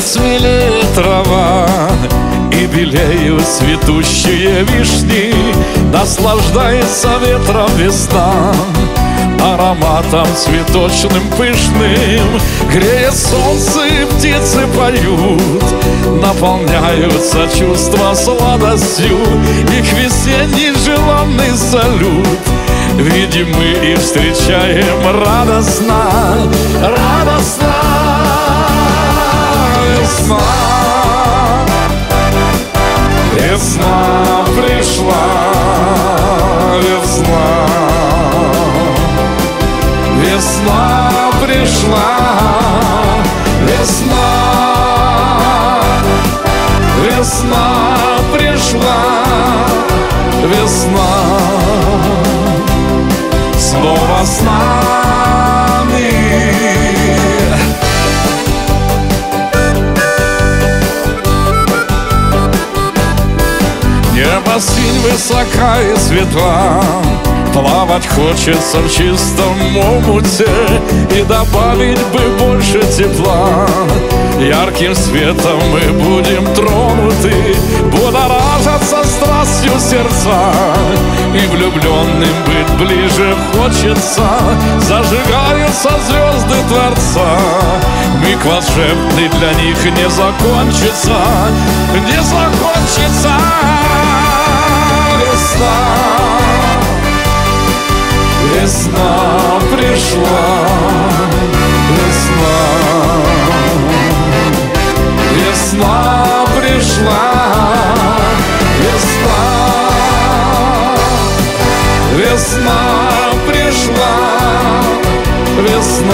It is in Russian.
смелее трава, и белеют цветущие вишни. Наслаждается ветром весна, ароматом цветочным пышным. Греет солнце и птицы поют, наполняются чувства сладостью. Их весенний желанный салют видим мы и встречаем радостно, радостно. Весна, весна пришла, весна, весна пришла, весна, весна пришла, весна снова с нами. Небо синь высока и светла, плавать хочется в чистом омуте, и добавить бы больше тепла. Ярким светом мы будем тронуты, будоражатся страстью сердца, и влюбленным быть ближе хочется. Зажигаются звезды Творца, миг волшебный для них не закончится, не закончится. Весна, весна пришла, весна, весна пришла, весна, весна пришла, весна